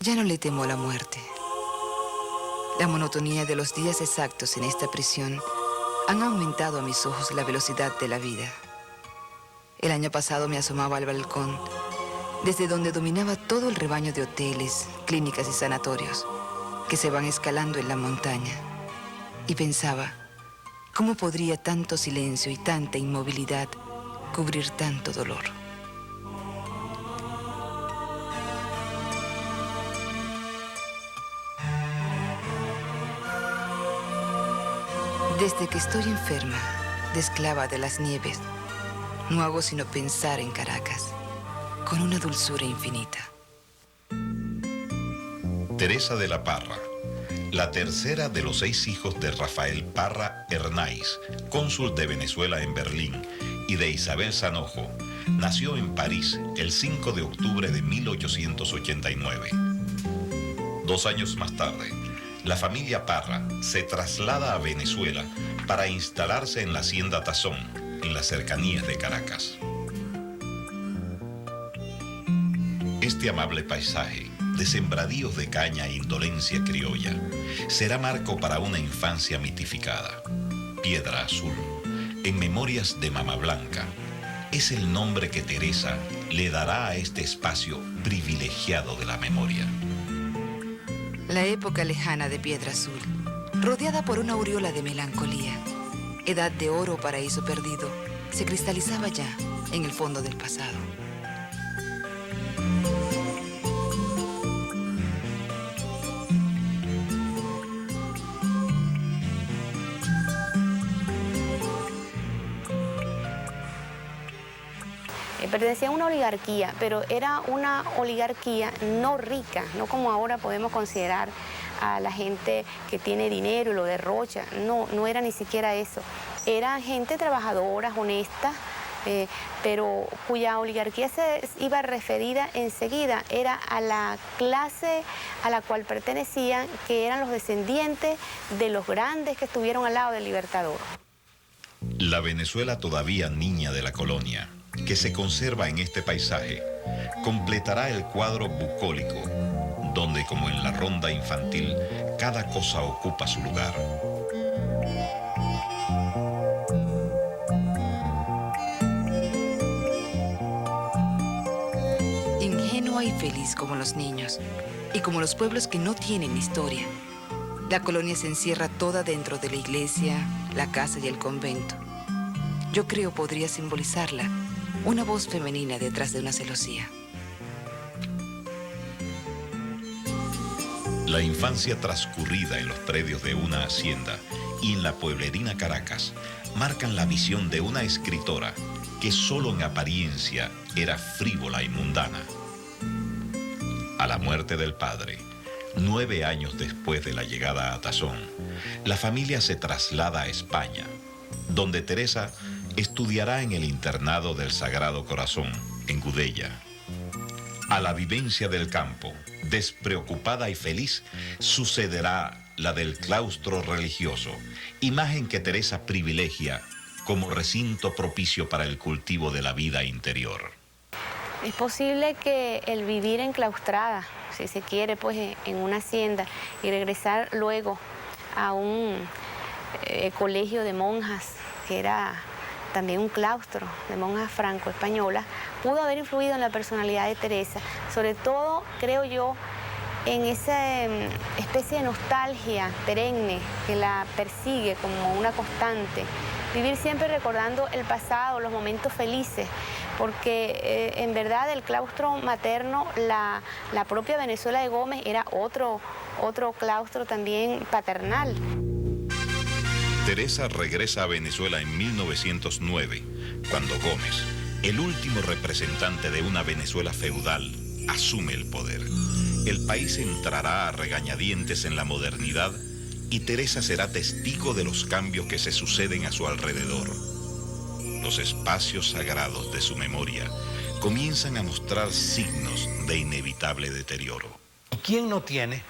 Ya no le temo a la muerte. La monotonía de los días exactos en esta prisión han aumentado a mis ojos la velocidad de la vida. El año pasado me asomaba al balcón, desde donde dominaba todo el rebaño de hoteles, clínicas y sanatorios que se van escalando en la montaña, y pensaba, ¿cómo podría tanto silencio y tanta inmovilidad cubrir tanto dolor? Desde que estoy enferma, de esclava de las nieves, no hago sino pensar en Caracas, con una dulzura infinita. Teresa de la Parra, la tercera de los 6 hijos de Rafael Parra Hernáiz, cónsul de Venezuela en Berlín, y de Isabel Sanojo, nació en París el 5 de octubre de 1889. 2 años más tarde, la familia Parra se traslada a Venezuela para instalarse en la hacienda Tazón, en las cercanías de Caracas. Este amable paisaje, de sembradíos de caña e indolencia criolla, será marco para una infancia mitificada. Piedra Azul, en Memorias de Mama Blanca, es el nombre que Teresa le dará a este espacio privilegiado de la memoria. La época lejana de Piedra Azul, rodeada por una aureola de melancolía, edad de oro, paraíso perdido, se cristalizaba ya en el fondo del pasado. Pertenecía a una oligarquía, pero era una oligarquía no rica, no como ahora podemos considerar a la gente que tiene dinero y lo derrocha. No, no era ni siquiera eso. Era gente trabajadora, honesta, pero cuya oligarquía se iba referida enseguida era a la clase a la cual pertenecían, que eran los descendientes de los grandes que estuvieron al lado del Libertador. La Venezuela todavía niña de la colonia, que se conserva en este paisaje, completará el cuadro bucólico, donde, como en la ronda infantil, cada cosa ocupa su lugar. Ingenua y feliz como los niños, y como los pueblos que no tienen historia, la colonia se encierra toda dentro de la iglesia, la casa y el convento. Yo creo podría simbolizarla una voz femenina detrás de una celosía. La infancia transcurrida en los predios de una hacienda y en la pueblerina Caracas marcan la visión de una escritora que solo en apariencia era frívola y mundana. A la muerte del padre, 9 años después de la llegada a Tazón, la familia se traslada a España, donde Teresa estudiará en el internado del Sagrado Corazón, en Gudella. A la vivencia del campo, despreocupada y feliz, sucederá la del claustro religioso, imagen que Teresa privilegia como recinto propicio para el cultivo de la vida interior. Es posible que el vivir enclaustrada, si se quiere, pues en una hacienda y regresar luego a un colegio de monjas, que era también un claustro de monjas franco-españolas, pudo haber influido en la personalidad de Teresa, sobre todo, creo yo, en esa especie de nostalgia perenne que la persigue como una constante. Vivir siempre recordando el pasado, los momentos felices, porque en verdad el claustro materno, la propia Venezuela de Gómez era otro claustro también paternal. Teresa regresa a Venezuela en 1909, cuando Gómez, el último representante de una Venezuela feudal, asume el poder. El país entrará a regañadientes en la modernidad y Teresa será testigo de los cambios que se suceden a su alrededor. Los espacios sagrados de su memoria comienzan a mostrar signos de inevitable deterioro. ¿Quién no tiene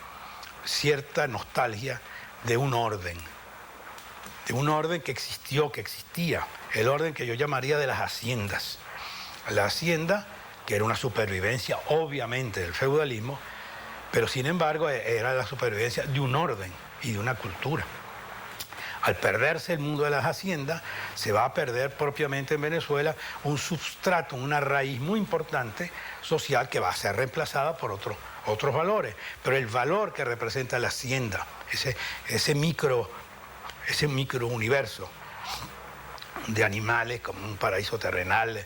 cierta nostalgia de un orden? De un orden que existió, que existía, el orden que yo llamaría de las haciendas. La hacienda, que era una supervivencia obviamente del feudalismo, pero sin embargo era la supervivencia de un orden y de una cultura. Al perderse el mundo de las haciendas, se va a perder propiamente en Venezuela un substrato, una raíz muy importante social que va a ser reemplazada por otros valores. Pero el valor que representa la hacienda, ese micro universo de animales como un paraíso terrenal,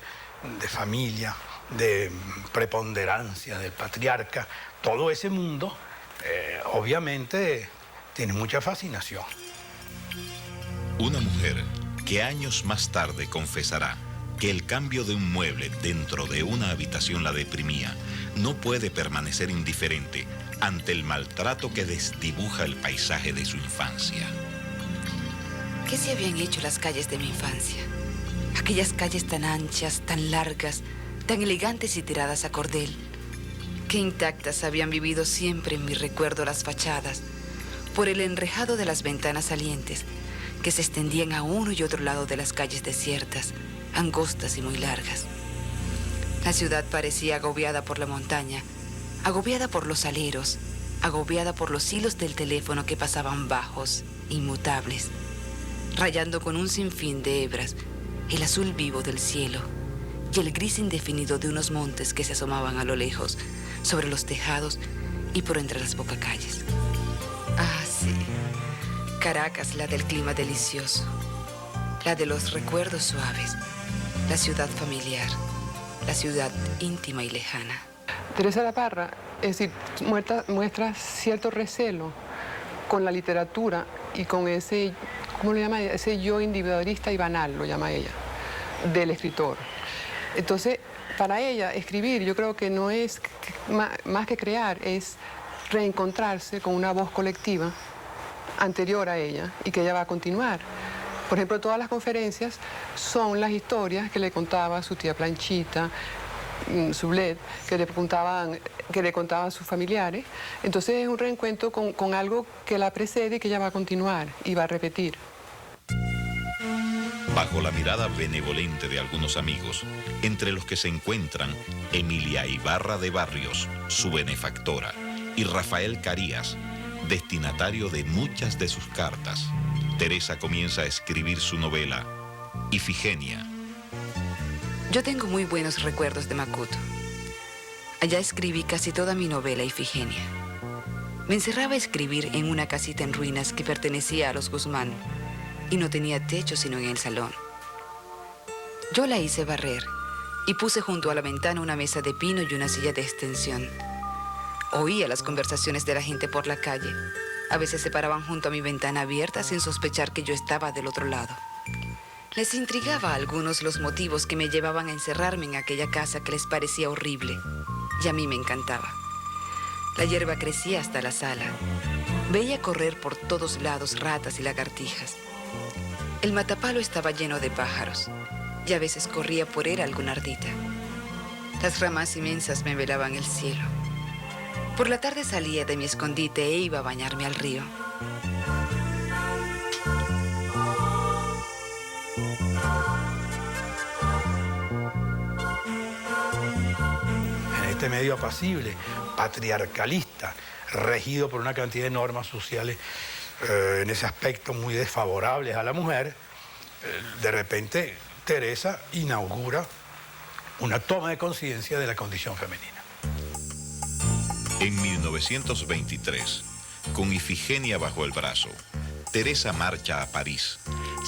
de familia, de preponderancia del patriarca, todo ese mundo obviamente tiene mucha fascinación. Una mujer que años más tarde confesará que el cambio de un mueble dentro de una habitación la deprimía, no puede permanecer indiferente ante el maltrato que desdibuja el paisaje de su infancia. ¿Qué se habían hecho las calles de mi infancia? Aquellas calles tan anchas, tan largas, tan elegantes y tiradas a cordel. Qué intactas habían vivido siempre en mi recuerdo las fachadas, por el enrejado de las ventanas salientes, que se extendían a uno y otro lado de las calles desiertas, angostas y muy largas. La ciudad parecía agobiada por la montaña, agobiada por los aleros, agobiada por los hilos del teléfono que pasaban bajos, inmutables, rayando con un sinfín de hebras el azul vivo del cielo y el gris indefinido de unos montes que se asomaban a lo lejos, sobre los tejados y por entre las bocacalles. Ah, sí. Caracas, la del clima delicioso, la de los recuerdos suaves, la ciudad familiar, la ciudad íntima y lejana. Teresa de la Parra, es decir, muestra cierto recelo con la literatura y con ese, ¿cómo lo llama ella? Ese yo individualista y banal, lo llama ella, del escritor. Entonces, para ella, escribir, yo creo que no es más que crear, es reencontrarse con una voz colectiva anterior a ella y que ella va a continuar. Por ejemplo, todas las conferencias son las historias que le contaba su tía Planchita, Sublet, que le contaban sus familiares. Entonces es un reencuentro con algo que la precede y que ella va a continuar y va a repetir. Bajo la mirada benevolente de algunos amigos, entre los que se encuentran Emilia Ibarra de Barrios, su benefactora, y Rafael Carías, destinatario de muchas de sus cartas, Teresa comienza a escribir su novela, Ifigenia. Yo tengo muy buenos recuerdos de Macuto. Allá escribí casi toda mi novela Ifigenia. Me encerraba a escribir en una casita en ruinas que pertenecía a los Guzmán y no tenía techo sino en el salón. Yo la hice barrer y puse junto a la ventana una mesa de pino y una silla de extensión. Oía las conversaciones de la gente por la calle. A veces se paraban junto a mi ventana abierta sin sospechar que yo estaba del otro lado. Les intrigaba a algunos los motivos que me llevaban a encerrarme en aquella casa que les parecía horrible, y a mí me encantaba. La hierba crecía hasta la sala. Veía correr por todos lados ratas y lagartijas. El matapalo estaba lleno de pájaros, y a veces corría por él alguna ardita. Las ramas inmensas me velaban el cielo. Por la tarde salía de mi escondite e iba a bañarme al río. En este medio apacible, patriarcalista, regido por una cantidad de normas sociales en ese aspecto muy desfavorables a la mujer, de repente Teresa inaugura una toma de conciencia de la condición femenina. En 1923, con Ifigenia bajo el brazo, Teresa marcha a París,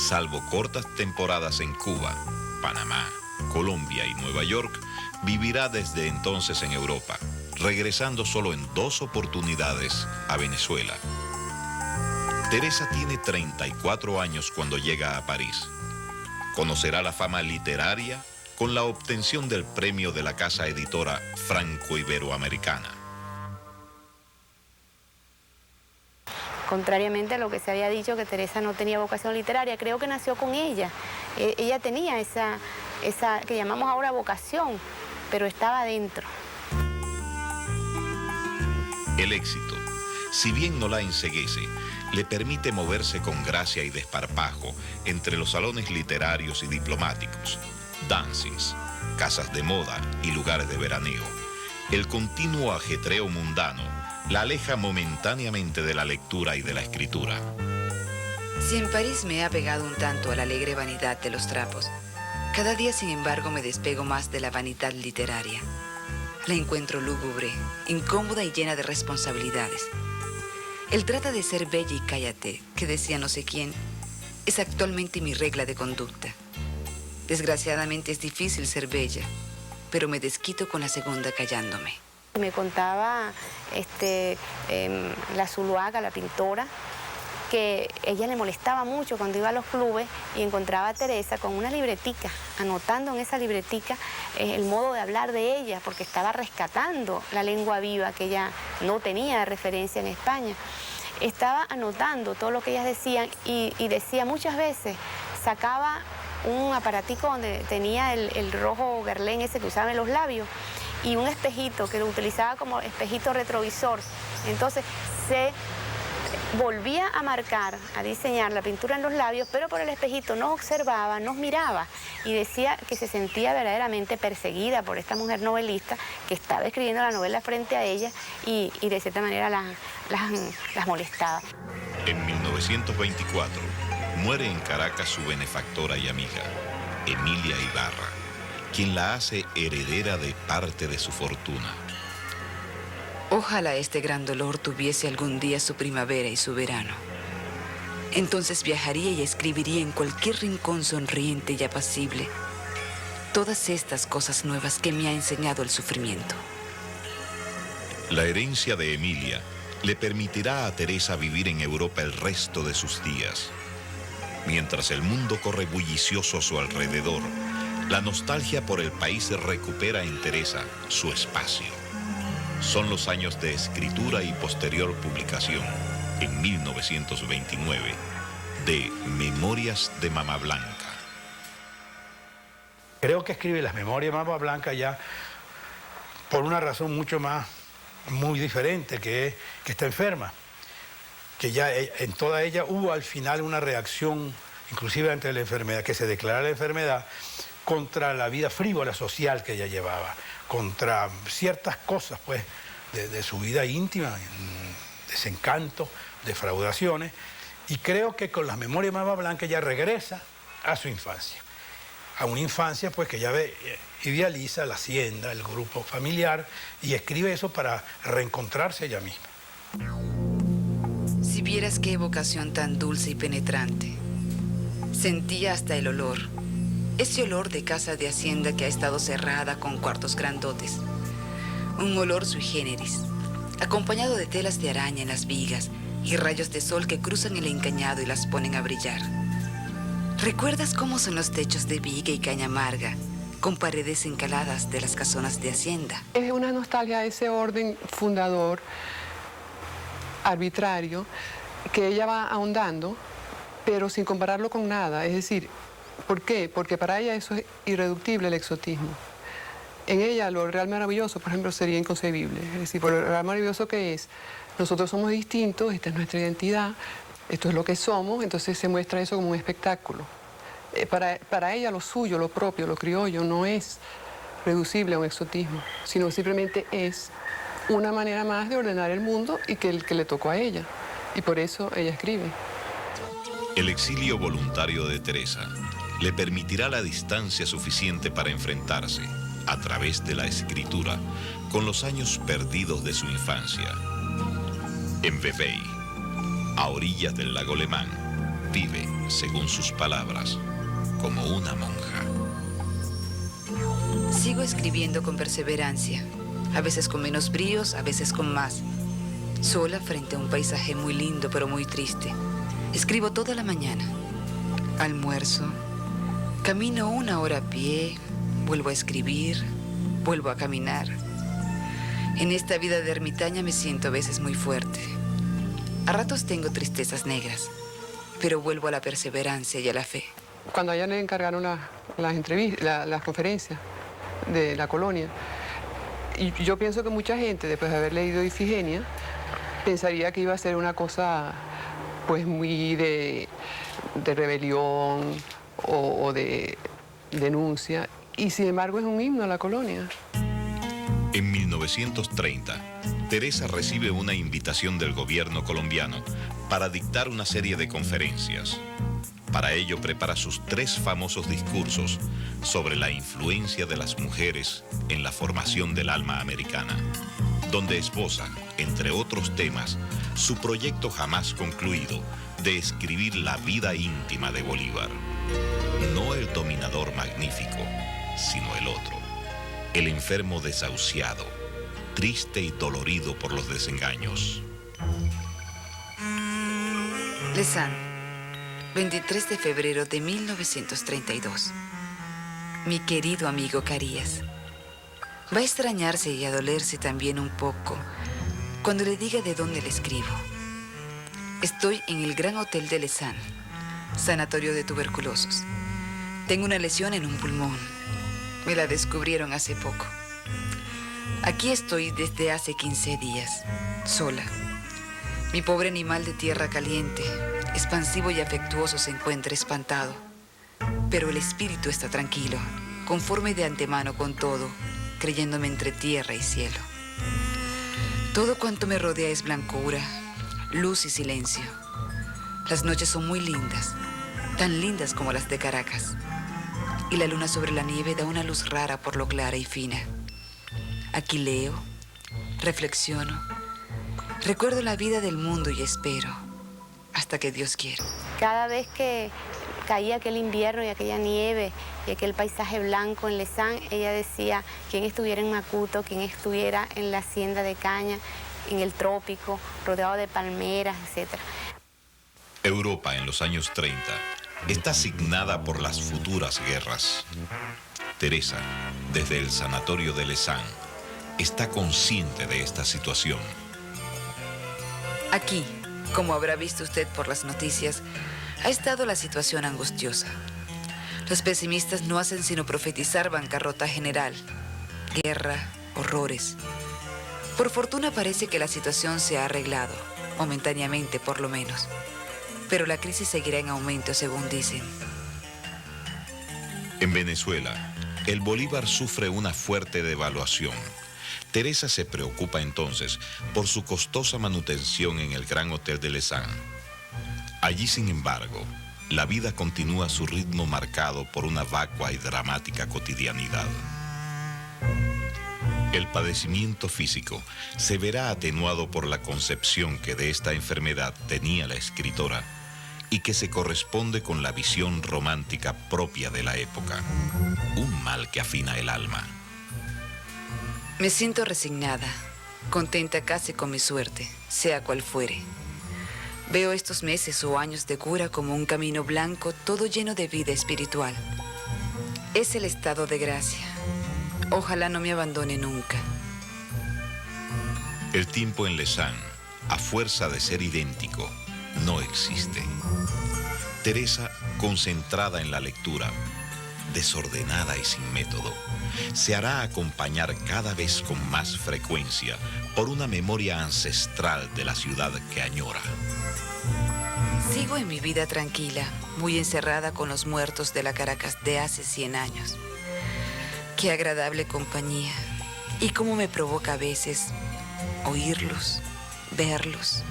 salvo cortas temporadas en Cuba, Panamá, Colombia y Nueva York, vivirá desde entonces en Europa, regresando solo en 2 oportunidades a Venezuela. Teresa tiene 34 años cuando llega a París. Conocerá la fama literaria con la obtención del premio de la casa editora franco-iberoamericana. Contrariamente a lo que se había dicho, que Teresa no tenía vocación literaria, creo que nació con ella. Ella tenía esa que llamamos ahora vocación, pero estaba dentro. El éxito, si bien no la enceguece, le permite moverse con gracia y desparpajo entre los salones literarios y diplomáticos, dancings, casas de moda y lugares de veraneo. El continuo ajetreo mundano la aleja momentáneamente de la lectura y de la escritura. Si en París me he apegado un tanto a la alegre vanidad de los trapos, cada día, sin embargo, me despego más de la vanidad literaria. La encuentro lúgubre, incómoda y llena de responsabilidades. El trata de ser bella y cállate, que decía no sé quién, es actualmente mi regla de conducta. Desgraciadamente es difícil ser bella, pero me desquito con la segunda callándome. Me contaba la Zuluaga, la pintora, que ella le molestaba mucho cuando iba a los clubes y encontraba a Teresa con una libretica, anotando en esa libretica el modo de hablar de ella, porque estaba rescatando la lengua viva que ella no tenía de referencia en España. Estaba anotando todo lo que ellas decían y decía muchas veces, sacaba un aparatico donde tenía el rojo Guerlain ese que usaban en los labios y un espejito que lo utilizaba como espejito retrovisor. Entonces se volvía a marcar, a diseñar la pintura en los labios, pero por el espejito nos observaba, nos miraba y decía que se sentía verdaderamente perseguida por esta mujer novelista que estaba escribiendo la novela frente a ella y de cierta manera las molestaba. En 1924 muere en Caracas su benefactora y amiga, Emilia Ibarra, quien la hace heredera de parte de su fortuna. Ojalá este gran dolor tuviese algún día su primavera y su verano. Entonces viajaría y escribiría en cualquier rincón sonriente y apacible todas estas cosas nuevas que me ha enseñado el sufrimiento. La herencia de Emilia le permitirá a Teresa vivir en Europa el resto de sus días. Mientras el mundo corre bullicioso a su alrededor, la nostalgia por el país recupera en Teresa su espacio. Son los años de escritura y posterior publicación, en 1929, de Memorias de Mama Blanca. Creo que escribe las Memorias de Mama Blanca ya por una razón muy diferente, que es que está enferma. Que ya en toda ella hubo al final una reacción, inclusive ante la enfermedad, que se declara la enfermedad, contra la vida frívola social que ella llevaba, contra ciertas cosas pues de su vida íntima, desencantos, defraudaciones, y creo que con las Memorias de Mama Blanca ella regresa a su infancia, a una infancia pues que ya idealiza la hacienda, el grupo familiar, y escribe eso para reencontrarse ella misma. Si vieras qué evocación tan dulce y penetrante. Sentía hasta el olor. Ese olor de casa de hacienda que ha estado cerrada con cuartos grandotes. Un olor sui generis, acompañado de telas de araña en las vigas y rayos de sol que cruzan el encañado y las ponen a brillar. ¿Recuerdas cómo son los techos de viga y caña amarga, con paredes encaladas de las casonas de hacienda? Es una nostalgia de ese orden fundador, arbitrario, que ella va ahondando, pero sin compararlo con nada. Es decir, ¿por qué? Porque para ella eso es irreductible, el exotismo. En ella lo real maravilloso, por ejemplo, sería inconcebible. Es decir, por lo real maravilloso que es, nosotros somos distintos, esta es nuestra identidad, esto es lo que somos, entonces se muestra eso como un espectáculo. Para ella lo suyo, lo propio, lo criollo, no es reducible a un exotismo, sino simplemente es una manera más de ordenar el mundo y que le tocó a ella. Y por eso ella escribe. El exilio voluntario de Teresa le permitirá la distancia suficiente para enfrentarse, a través de la escritura, con los años perdidos de su infancia. En Vevey, a orillas del lago Le Mans, vive, según sus palabras, como una monja. Sigo escribiendo con perseverancia, a veces con menos bríos, a veces con más. Sola frente a un paisaje muy lindo pero muy triste. Escribo toda la mañana. Almuerzo, camino 1 hora a pie, vuelvo a escribir, vuelvo a caminar. En esta vida de ermitaña me siento a veces muy fuerte. A ratos tengo tristezas negras, pero vuelvo a la perseverancia y a la fe. Cuando a ella le encargaron las conferencias de la colonia, y yo pienso que mucha gente, después de haber leído Ifigenia, pensaría que iba a ser una cosa pues muy de rebelión o de denuncia, y sin embargo es un himno a la colonia. En 1930, Teresa recibe una invitación del gobierno colombiano para dictar una serie de conferencias. Para ello prepara sus 3 famosos discursos sobre la influencia de las mujeres en la formación del alma americana, donde esboza, entre otros temas, su proyecto jamás concluido de escribir la vida íntima de Bolívar. No el dominador magnífico, sino el otro, el enfermo desahuciado, triste y dolorido por los desengaños. Lezán, 23 de febrero de 1932. Mi querido amigo Carías, va a extrañarse y a dolerse también un poco cuando le diga de dónde le escribo. Estoy en el Gran Hotel de Lezán, sanatorio de tuberculosos. Tengo una lesión en un pulmón. Me la descubrieron hace poco. Aquí estoy desde hace 15 días, sola. Mi pobre animal de tierra caliente, expansivo y afectuoso, se encuentra espantado. Pero el espíritu está tranquilo, conforme de antemano con todo, creyéndome entre tierra y cielo. Todo cuanto me rodea es blancura, luz y silencio. Las noches son muy lindas, tan lindas como las de Caracas. Y la luna sobre la nieve da una luz rara por lo clara y fina. Aquí leo, reflexiono, recuerdo la vida del mundo y espero, hasta que Dios quiera. Cada vez que caía aquel invierno y aquella nieve y aquel paisaje blanco en Lezán, ella decía, quien estuviera en Macuto, quien estuviera en la hacienda de caña, en el trópico, rodeado de palmeras, etc. Europa en los años 30 está asignada por las futuras guerras. Teresa, desde el sanatorio de Lezán, está consciente de esta situación. Aquí, como habrá visto usted por las noticias, ha estado la situación angustiosa. Los pesimistas no hacen sino profetizar bancarrota general, guerra, horrores. Por fortuna parece que la situación se ha arreglado, momentáneamente por lo menos. Pero la crisis seguirá en aumento, según dicen. En Venezuela, el bolívar sufre una fuerte devaluación. Teresa se preocupa entonces por su costosa manutención en el Gran Hotel de Lezán. Allí, sin embargo, la vida continúa su ritmo marcado por una vacua y dramática cotidianidad. El padecimiento físico se verá atenuado por la concepción que de esta enfermedad tenía la escritora y que se corresponde con la visión romántica propia de la época. Un mal que afina el alma. Me siento resignada, contenta casi con mi suerte, sea cual fuere. Veo estos meses o años de cura como un camino blanco todo lleno de vida espiritual. Es el estado de gracia. Ojalá no me abandone nunca. El tiempo en Lezán, a fuerza de ser idéntico, no existe. Teresa, concentrada en la lectura, desordenada y sin método, se hará acompañar cada vez con más frecuencia por una memoria ancestral de la ciudad que añora. Sigo en mi vida tranquila, muy encerrada con los muertos de la Caracas de hace 100 años. Qué agradable compañía, y cómo me provoca a veces oírlos, verlos,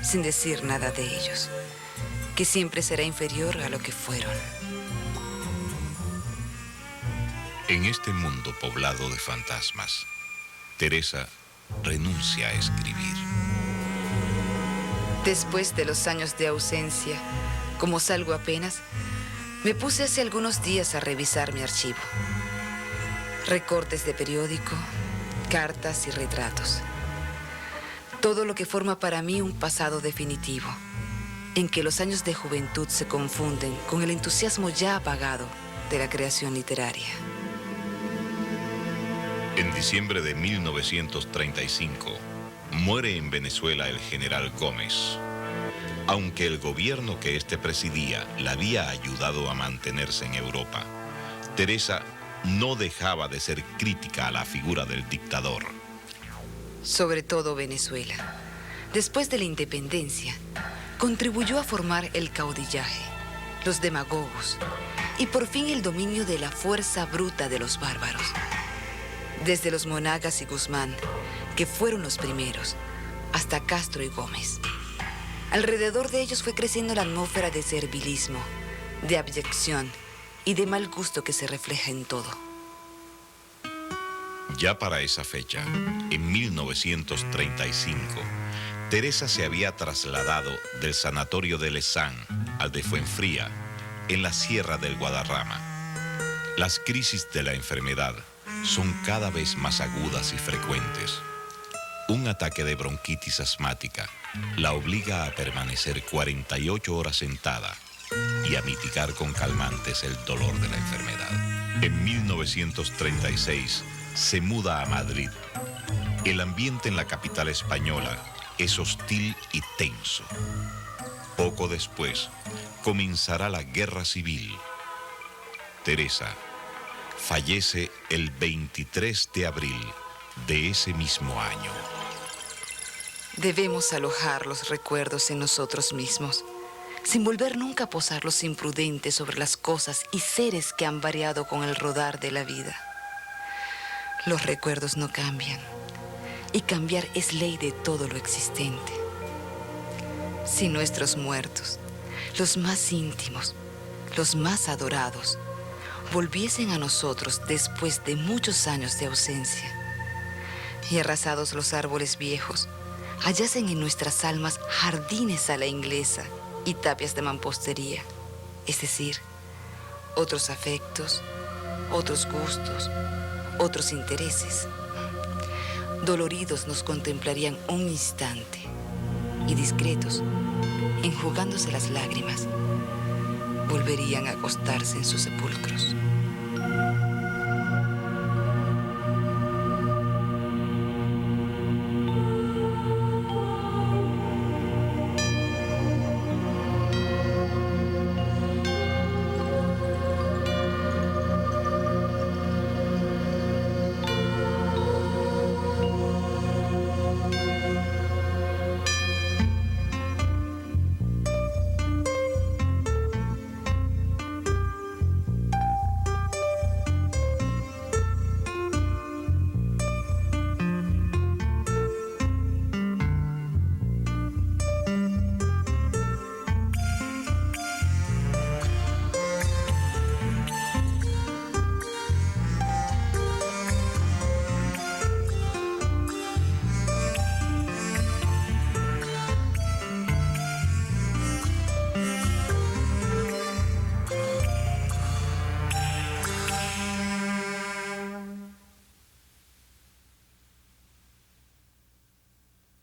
sin decir nada de ellos, que siempre será inferior a lo que fueron. En este mundo poblado de fantasmas, Teresa renuncia a escribir. Después de los años de ausencia, como salgo apenas, me puse hace algunos días a revisar mi archivo. Recortes de periódico, cartas y retratos. Todo lo que forma para mí un pasado definitivo, en que los años de juventud se confunden con el entusiasmo ya apagado de la creación literaria. En diciembre de 1935, muere en Venezuela el general Gómez. Aunque el gobierno que éste presidía la había ayudado a mantenerse en Europa, Teresa no dejaba de ser crítica a la figura del dictador. Sobre todo Venezuela, después de la independencia, contribuyó a formar el caudillaje, los demagogos y por fin el dominio de la fuerza bruta de los bárbaros. Desde los Monagas y Guzmán, que fueron los primeros, hasta Castro y Gómez. Alrededor de ellos fue creciendo la atmósfera de servilismo, de abyección y de mal gusto que se refleja en todo. Ya para esa fecha, en 1935, Teresa se había trasladado del sanatorio de Lezán al de Fuenfría, en la Sierra del Guadarrama. Las crisis de la enfermedad son cada vez más agudas y frecuentes. Un ataque de bronquitis asmática la obliga a permanecer 48 horas sentada y a mitigar con calmantes el dolor de la enfermedad. En 1936 se muda a Madrid. El ambiente en la capital española es hostil y tenso. Poco después comenzará la guerra civil. Teresa fallece el 23 de abril de ese mismo año. Debemos alojar los recuerdos en nosotros mismos, sin volver nunca a posarlos imprudentes sobre las cosas y seres que han variado con el rodar de la vida. Los recuerdos no cambian, y cambiar es ley de todo lo existente. Si nuestros muertos, los más íntimos, los más adorados, volviesen a nosotros después de muchos años de ausencia, y arrasados los árboles viejos, hallasen en nuestras almas jardines a la inglesa y tapias de mampostería, es decir, otros afectos, otros gustos, otros intereses. Doloridos nos contemplarían un instante y discretos, enjugándose las lágrimas, volverían a acostarse en sus sepulcros.